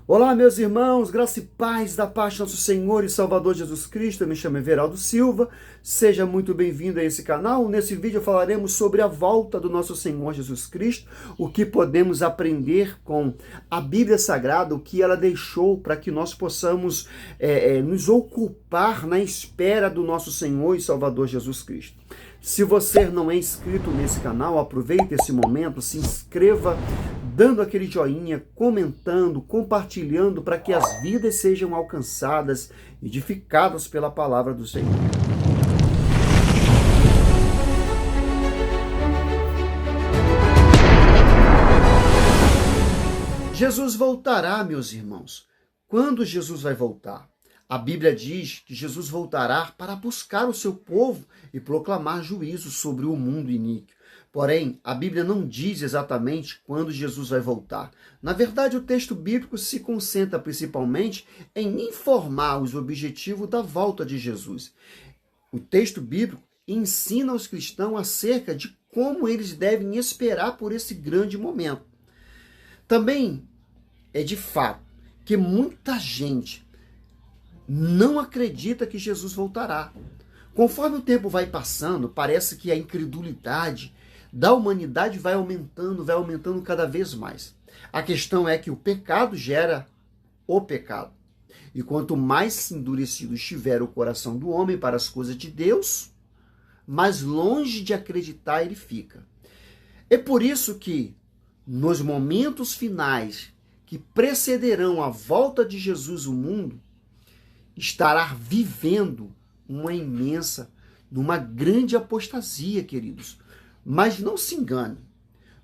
Olá, meus irmãos, graça e paz da paz do nosso Senhor e Salvador Jesus Cristo. Eu me chamo Everaldo Silva, seja muito bem-vindo a esse canal. Nesse vídeo falaremos sobre a volta do nosso Senhor Jesus Cristo, o que podemos aprender com a Bíblia Sagrada, o que ela deixou para que nós possamos nos ocupar na espera do nosso Senhor e Salvador Jesus Cristo. Se você não é inscrito nesse canal, aproveite esse momento, se inscreva, dando aquele joinha, comentando, compartilhando, para que as vidas sejam alcançadas, edificadas pela palavra do Senhor. Jesus voltará, meus irmãos. Quando Jesus vai voltar? A Bíblia diz que Jesus voltará para buscar o seu povo e proclamar juízo sobre o mundo iníquo. Porém, a Bíblia não diz exatamente quando Jesus vai voltar. Na verdade, o texto bíblico se concentra principalmente em informar os objetivos da volta de Jesus. O texto bíblico ensina aos cristãos acerca de como eles devem esperar por esse grande momento. Também é de fato que muita gente não acredita que Jesus voltará. Conforme o tempo vai passando, parece que a incredulidade da humanidade vai aumentando cada vez mais. A questão é que o pecado gera o pecado. E quanto mais endurecido estiver o coração do homem para as coisas de Deus, mais longe de acreditar ele fica. É por isso que, nos momentos finais que precederão a volta de Jesus ao mundo, estará vivendo uma grande apostasia, queridos. Mas não se engane,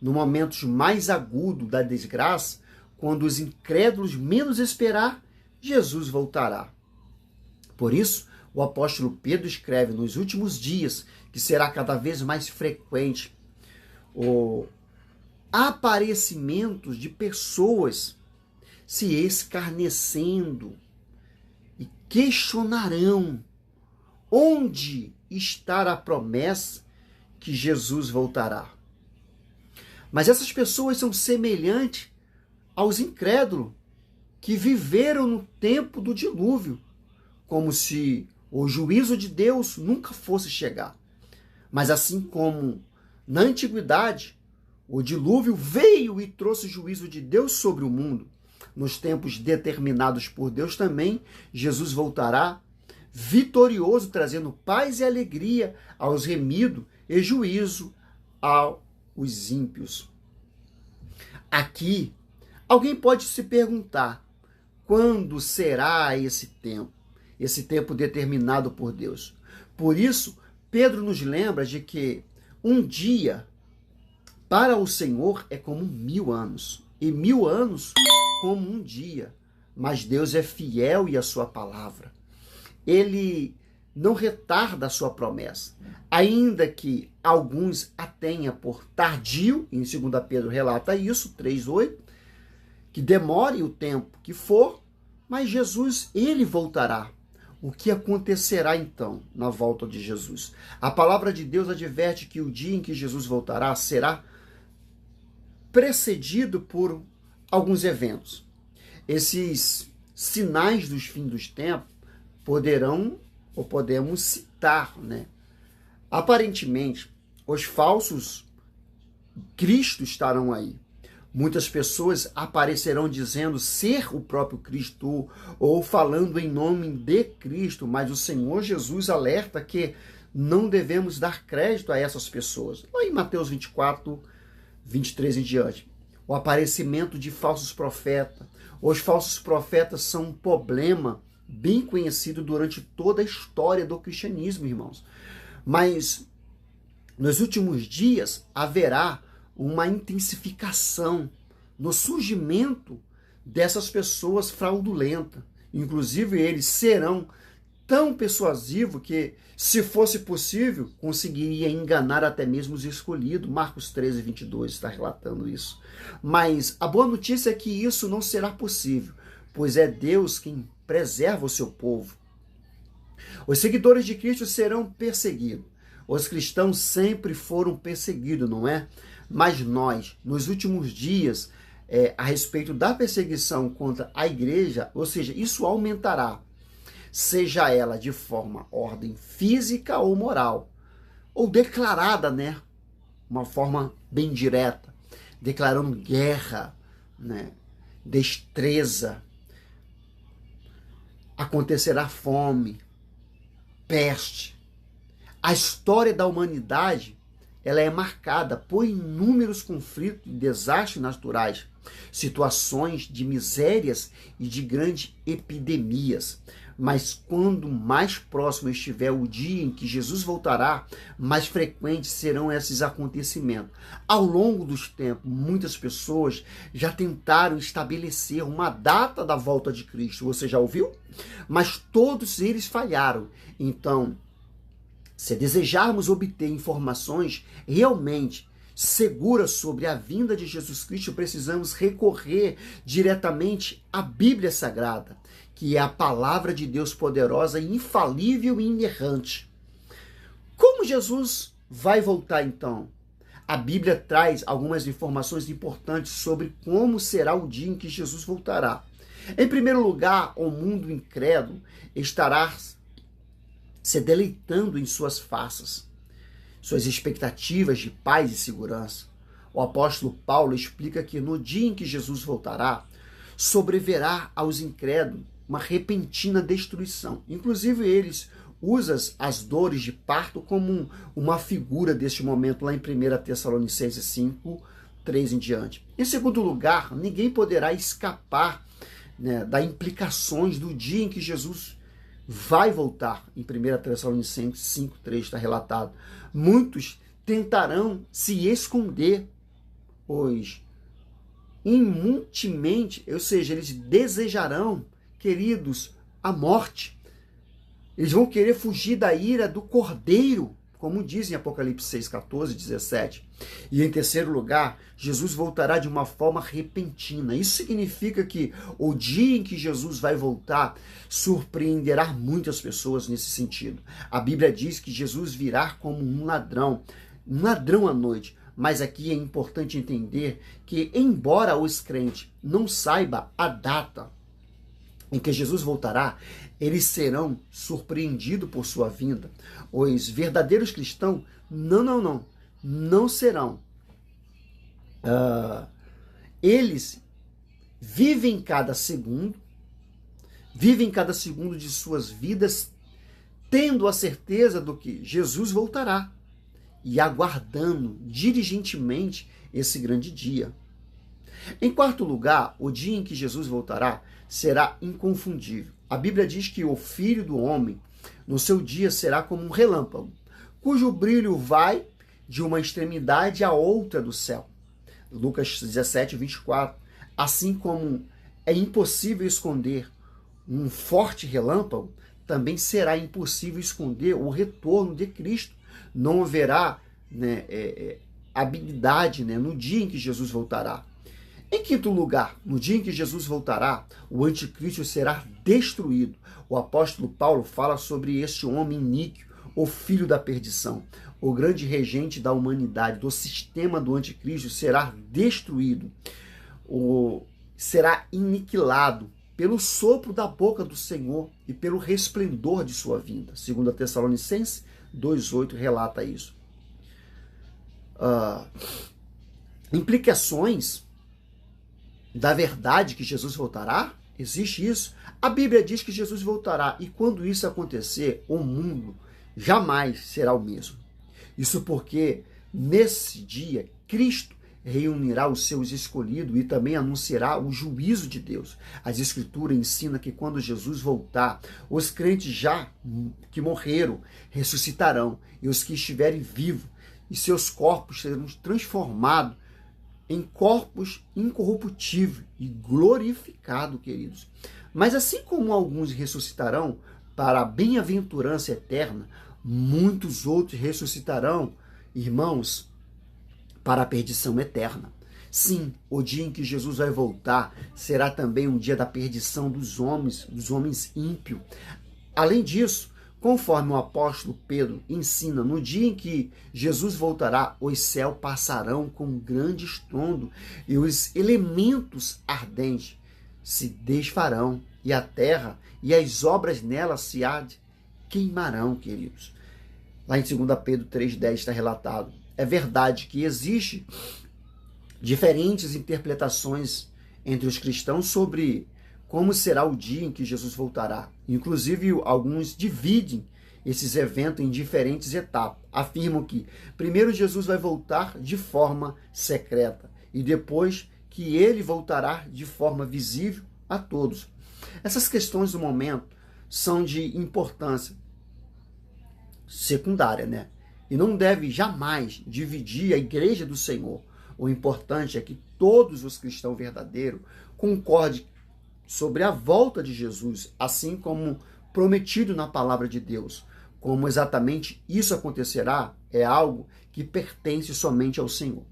no momento mais agudo da desgraça, quando os incrédulos menos esperar, Jesus voltará. Por isso, o apóstolo Pedro escreve nos últimos dias que será cada vez mais frequente o aparecimento de pessoas se escarnecendo e questionarão onde está a promessa que Jesus voltará. Mas essas pessoas são semelhantes aos incrédulos que viveram no tempo do dilúvio, como se o juízo de Deus nunca fosse chegar. Mas assim como na antiguidade, o dilúvio veio e trouxe o juízo de Deus sobre o mundo, nos tempos determinados por Deus também, Jesus voltará vitorioso, trazendo paz e alegria aos remidos e juízo aos ímpios. Aqui, alguém pode se perguntar, quando será esse tempo determinado por Deus? Por isso, Pedro nos lembra de que um dia para o Senhor é como 1000 anos, e 1000 anos como um dia. Mas Deus é fiel e a sua palavra. Ele não retarda a sua promessa. Ainda que alguns a tenha por tardio, em 2 Pedro relata isso, 3:8, que demore o tempo que for, mas Jesus, ele voltará. O que acontecerá então na volta de Jesus? A palavra de Deus adverte que o dia em que Jesus voltará será precedido por alguns eventos. Esses sinais dos fins dos tempos podemos citar, Aparentemente, os falsos Cristos estarão aí. Muitas pessoas aparecerão dizendo ser o próprio Cristo ou falando em nome de Cristo, mas o Senhor Jesus alerta que não devemos dar crédito a essas pessoas. Lá em Mateus 24, 23 em diante. O aparecimento de falsos profetas. Os falsos profetas são um problema bem conhecido durante toda a história do cristianismo, irmãos. Mas nos últimos dias haverá uma intensificação no surgimento dessas pessoas fraudulentas. Inclusive, eles serão tão persuasivos que, se fosse possível, conseguiria enganar até mesmo os escolhidos. Marcos 13, 22 está relatando isso. Mas a boa notícia é que isso não será possível, pois é Deus quem preserva o seu povo. Os seguidores de Cristo serão perseguidos. Os cristãos sempre foram perseguidos, não é? Mas nós, nos últimos dias, a respeito da perseguição contra a igreja, ou seja, isso aumentará, seja ela de ordem física ou moral, ou declarada, né, uma forma bem direta, declarando guerra, né, destreza, acontecerá fome, peste. A história da humanidade, ela é marcada por inúmeros conflitos e desastres naturais, situações de misérias e de grandes epidemias. Mas quando mais próximo estiver o dia em que Jesus voltará, mais frequentes serão esses acontecimentos. Ao longo dos tempos, muitas pessoas já tentaram estabelecer uma data da volta de Cristo. Você já ouviu? Mas todos eles falharam. Então, se desejarmos obter informações realmente seguras sobre a vinda de Jesus Cristo, precisamos recorrer diretamente à Bíblia Sagrada, que é a palavra de Deus poderosa, infalível e inerrante. Como Jesus vai voltar então? A Bíblia traz algumas informações importantes sobre como será o dia em que Jesus voltará. Em primeiro lugar, o mundo incrédulo estará se deleitando em suas faces, suas expectativas de paz e segurança. O apóstolo Paulo explica que no dia em que Jesus voltará, sobreverá aos incrédulos uma repentina destruição. Inclusive, eles usam as dores de parto como uma figura deste momento, lá em 1 Tessalonicenses 5, 3 em diante. Em segundo lugar, ninguém poderá escapar, né, das implicações do dia em que Jesus vai voltar. Em 1 Tessalonicenses 5, 3 está relatado. Muitos tentarão se esconder, pois imunemente, ou seja, eles desejarão, queridos, a morte. Eles vão querer fugir da ira do Cordeiro, como diz em Apocalipse 6, 14, 17. E em terceiro lugar, Jesus voltará de uma forma repentina. Isso significa que o dia em que Jesus vai voltar surpreenderá muitas pessoas nesse sentido. A Bíblia diz que Jesus virá como um ladrão à noite. Mas aqui é importante entender que, embora os crentes não saibam a data em que Jesus voltará, eles serão surpreendidos por sua vinda. Os verdadeiros cristãos, não serão. Eles vivem cada segundo de suas vidas, tendo a certeza do que Jesus voltará e aguardando diligentemente esse grande dia. Em quarto lugar, o dia em que Jesus voltará será inconfundível. A Bíblia diz que o Filho do Homem, no seu dia, será como um relâmpago, cujo brilho vai de uma extremidade à outra do céu. Lucas 17, 24. Assim como é impossível esconder um forte relâmpago, também será impossível esconder o retorno de Cristo. Não haverá, né, habilidade, né, no dia em que Jesus voltará. Em quinto lugar, no dia em que Jesus voltará, o anticristo será destruído. O apóstolo Paulo fala sobre este homem iníquo, o filho da perdição. O grande regente da humanidade, do sistema do anticristo, será destruído. Será aniquilado pelo sopro da boca do Senhor e pelo resplendor de sua vinda. 2 Tessalonicenses 2,8 relata isso. Implicações da verdade que Jesus voltará? Existe isso? A Bíblia diz que Jesus voltará, e quando isso acontecer, o mundo jamais será o mesmo. Isso porque nesse dia Cristo reunirá os seus escolhidos e também anunciará o juízo de Deus. As Escrituras ensinam que quando Jesus voltar, os crentes já que morreram ressuscitarão, e os que estiverem vivos, e seus corpos serão transformados em corpos incorruptíveis e glorificados, queridos. Mas assim como alguns ressuscitarão para a bem-aventurança eterna, muitos outros ressuscitarão, irmãos, para a perdição eterna. Sim, o dia em que Jesus vai voltar será também um dia da perdição dos homens ímpios. Além disso, Conforme o apóstolo Pedro ensina, no dia em que Jesus voltará, os céus passarão com um grande estrondo e os elementos ardentes se desfarão e a terra e as obras nela se queimarão, queridos. Lá em 2 Pedro 3,10 está relatado. É verdade que existe diferentes interpretações entre os cristãos sobre como será o dia em que Jesus voltará. Inclusive, alguns dividem esses eventos em diferentes etapas. Afirmam que primeiro Jesus vai voltar de forma secreta e depois que ele voltará de forma visível a todos. Essas questões do momento são de importância secundária, né? E não deve jamais dividir a igreja do Senhor. O importante é que todos os cristãos verdadeiros concordem sobre a volta de Jesus, assim como prometido na palavra de Deus. Como exatamente isso acontecerá é algo que pertence somente ao Senhor.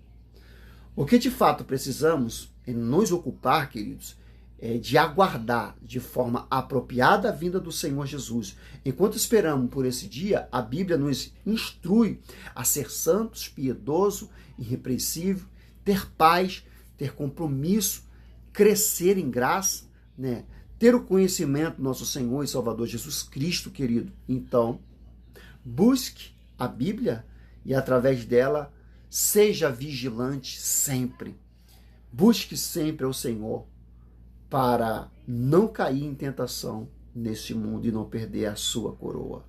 O que de fato precisamos é nos ocupar, queridos, é de aguardar de forma apropriada a vinda do Senhor Jesus. Enquanto esperamos por esse dia, a Bíblia nos instrui a ser santos, piedoso, irrepreensível, ter paz, ter compromisso, crescer em graça, né? Ter o conhecimento do nosso Senhor e Salvador Jesus Cristo, querido. Então, busque a Bíblia e através dela seja vigilante sempre. Busque sempre ao Senhor para não cair em tentação nesse mundo e não perder a sua coroa.